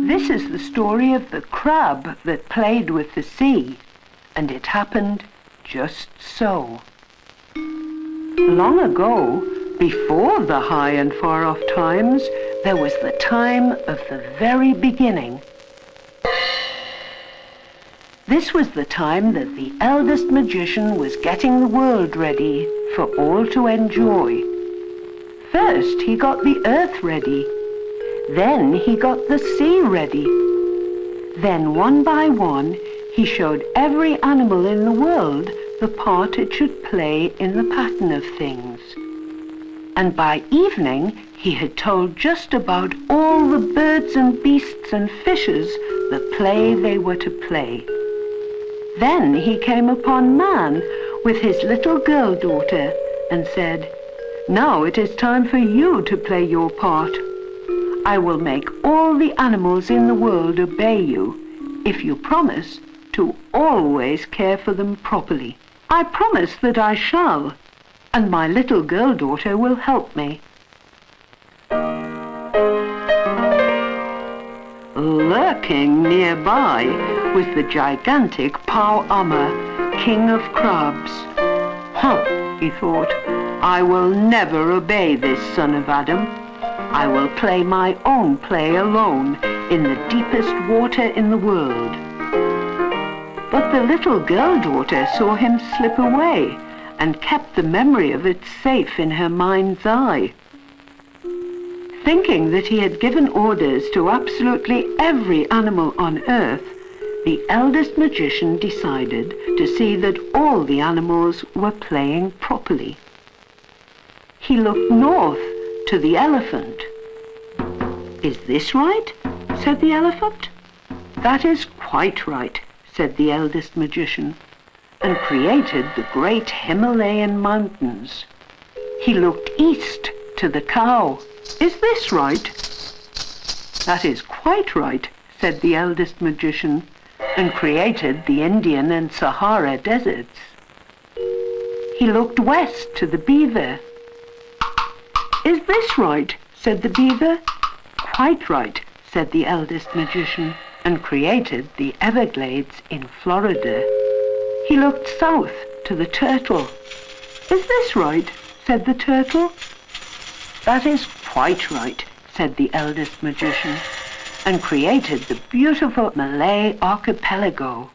This is the story of the crab that played with the sea, and it happened just so. Long ago, before the high and far-off times, there was the time of the very beginning. This was the time that the eldest magician was getting the world ready for all to enjoy. First, he got the earth ready. Then he got the sea ready. Then, one by one, he showed every animal in the world the part it should play in the pattern of things. And by evening, he had told just about all the birds and beasts and fishes the play they were to play. Then he came upon man with his little girl daughter and said, "Now it is time for you to play your part. I will make all the animals in the world obey you if you promise to always care for them properly." "I promise that I shall, and my little girl daughter will help me." Lurking nearby was the gigantic Pau-Amma, king of crabs. "Huh," he thought, "I will never obey this son of Adam. I will play my own play alone in the deepest water in the world." But the little girl daughter saw him slip away and kept the memory of it safe in her mind's eye. Thinking that he had given orders to absolutely every animal on earth, the eldest magician decided to see that all the animals were playing properly. He looked north to the elephant. "Is this right?" said the elephant. "That is quite right," said the eldest magician, and created the great Himalayan mountains. He looked east to the cow. "Is this right?" "That is quite right," said the eldest magician, and created the Indian and Sahara deserts. He looked west to the beaver. "Is this right?" said the beaver. "Quite right," said the eldest magician, and created the Everglades in Florida. He looked south to the turtle. "Is this right?" said the turtle. "That is quite right," said the eldest magician, and created the beautiful Malay archipelago.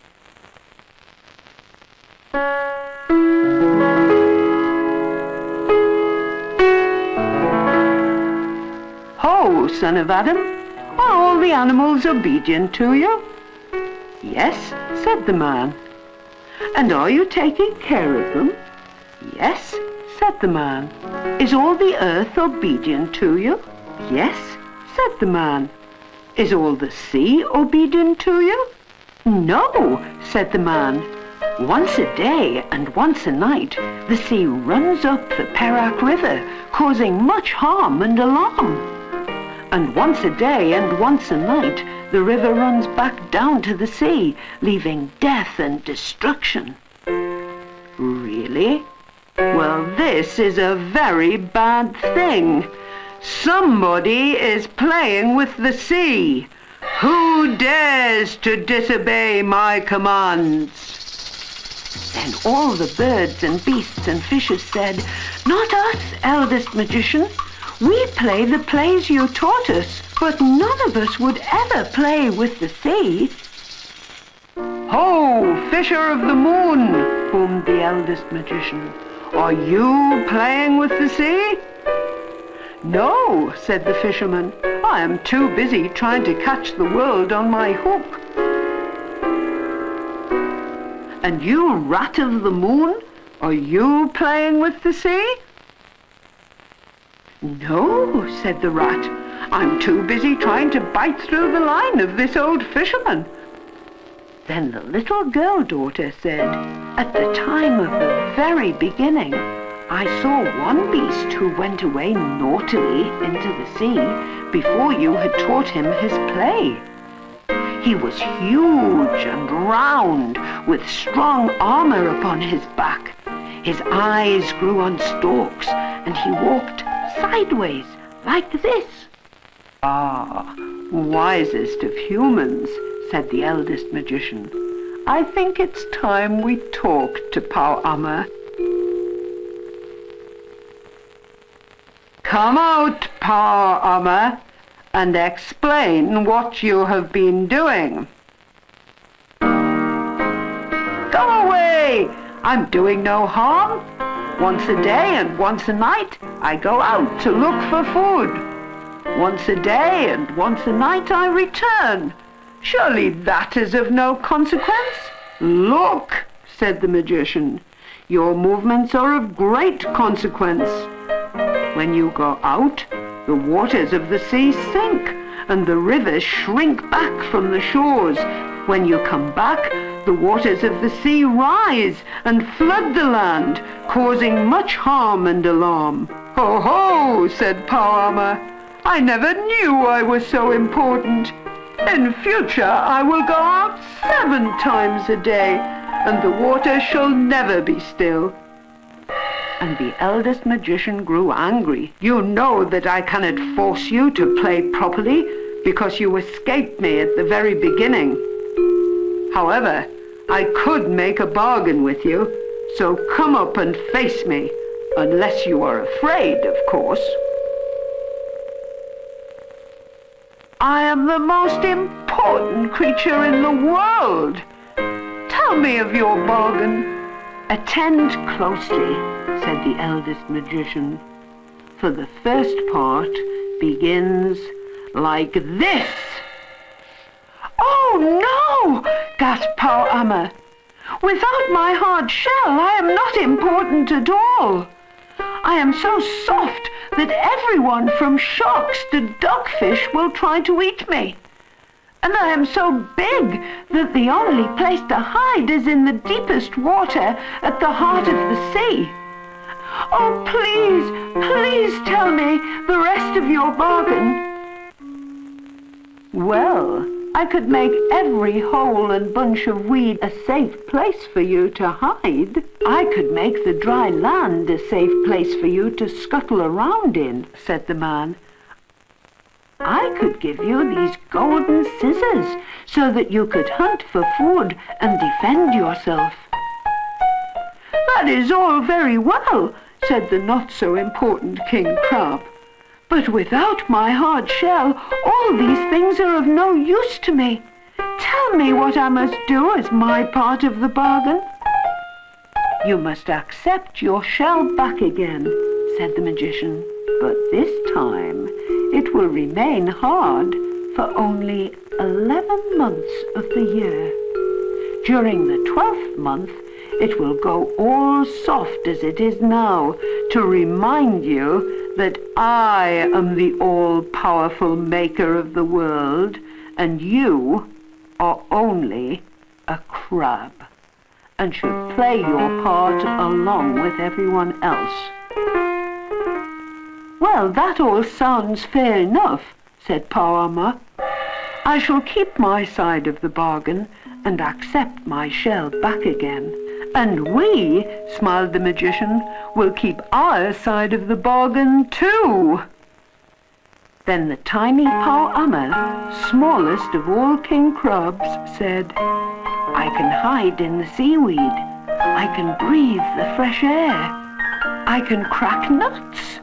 "Ho, son of Adam, are all the animals obedient to you?" "Yes," said the man. "And are you taking care of them?" "Yes," said the man. "Is all the earth obedient to you?" "Yes," said the man. "Is all the sea obedient to you?" "No," said the man. "Once a day and once a night, the sea runs up the Perak River, causing much harm and alarm. And once a day and once a night, the river runs back down to the sea, leaving death and destruction." "Really? Well, this is a very bad thing. Somebody is playing with the sea. Who dares to disobey my commands?" Then all the birds and beasts and fishes said, "Not us, eldest magician. We play the plays you taught us, but none of us would ever play with the sea." "Ho, fisher of the moon," boomed the eldest magician. "Are you playing with the sea?" "No," said the fisherman. "I am too busy trying to catch the world on my hook." "And you, rat of the moon, are you playing with the sea?" "No," said the rat. "I'm too busy trying to bite through the line of this old fisherman." Then the little girl daughter said, "At the time of the very beginning, I saw one beast who went away naughtily into the sea before you had taught him his play. He was huge and round, with strong armor upon his back. His eyes grew on stalks, and he walked sideways like this. "Ah, wisest of humans," said the eldest magician. "I think it's time we talked to Powammer. Come out, Powammer, and explain what you have been doing." "Go away! I'm doing no harm. Once a day and once a night I go out to look for food. Once a day and once a night I return. Surely that is of no consequence." "Look," said the magician, "your movements are of great consequence. When you go out, the waters of the sea sink, and the rivers shrink back from the shores. When you come back, the waters of the sea rise and flood the land, causing much harm and alarm." "Ho, ho," said Powammer. "I never knew I was so important. In future I will go out 7 times a day, and the water shall never be still." And the eldest magician grew angry. "You know that I cannot force you to play properly, because you escaped me at the very beginning. However, I could make a bargain with you, so come up and face me, unless you are afraid, of course." "I am the most important creature in the world. Tell me of your bargain." "Attend closely," said the eldest magician, "for the first part begins like this." "Oh no!" gasped Powammer. "Without my hard shell I am not important at all. I am so soft that everyone from sharks to dogfish will try to eat me. And I am so big that the only place to hide is in the deepest water at the heart of the sea. Oh, please, please tell me the rest of your bargain." "Well, I could make every hole and bunch of weed a safe place for you to hide. I could make the dry land a safe place for you to scuttle around in," said the man. "I could give you these golden scissors so that you could hunt for food and defend yourself." "That is all very well," said the not-so-important King Crab. "But without my hard shell, all these things are of no use to me. Tell me what I must do as my part of the bargain." "You must accept your shell back again," said the magician. "But this time it will remain hard for only 11 months of the year. During the 12th month, it will go all soft as it is now, to remind you that I am the all-powerful maker of the world, and you are only a crab, and should play your part along with everyone else." "Well, that all sounds fair enough," said Powammer. "I shall keep my side of the bargain and accept my shell back again. And we," smiled the magician, "will keep our side of the bargain too." Then the tiny Powammer, smallest of all king crabs, said, "I can hide in the seaweed. I can breathe the fresh air. I can crack nuts."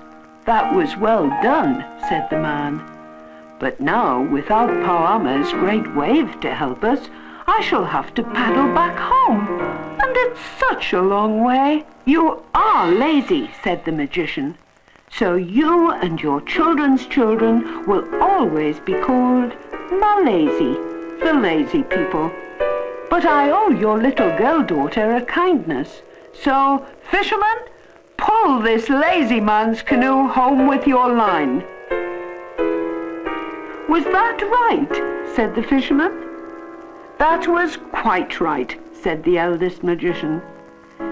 "That was well done," said the man. "But now, without Powammer's great wave to help us, I shall have to paddle back home, and it's such a long way." "You are lazy," said the magician. "So you and your children's children will always be called Malazy, the lazy people. But I owe your little girl daughter a kindness. So, fisherman, pull this lazy man's canoe home with your line." "Was that right?" said the fisherman. "That was quite right," said the eldest magician.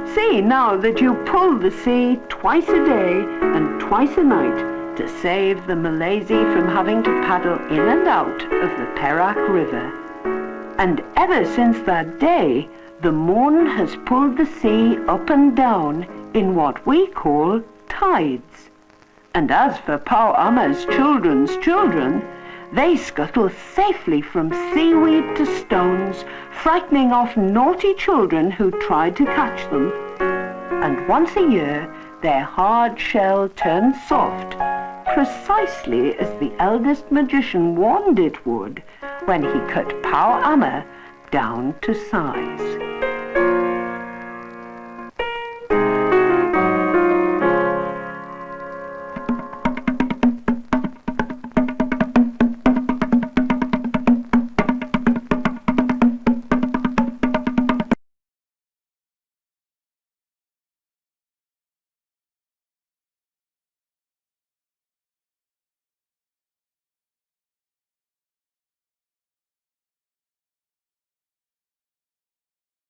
"See now that you pull the sea twice a day and twice a night to save the Malazy from having to paddle in and out of the Perak River." And ever since that day, The moon has pulled the sea up and down in what we call tides. And as for Pow Amma's children's children, they scuttle safely from seaweed to stones, frightening off naughty children who tried to catch them. And once a year, their hard shell turns soft, precisely as the eldest magician warned it would when he cut Pow Amma down to size.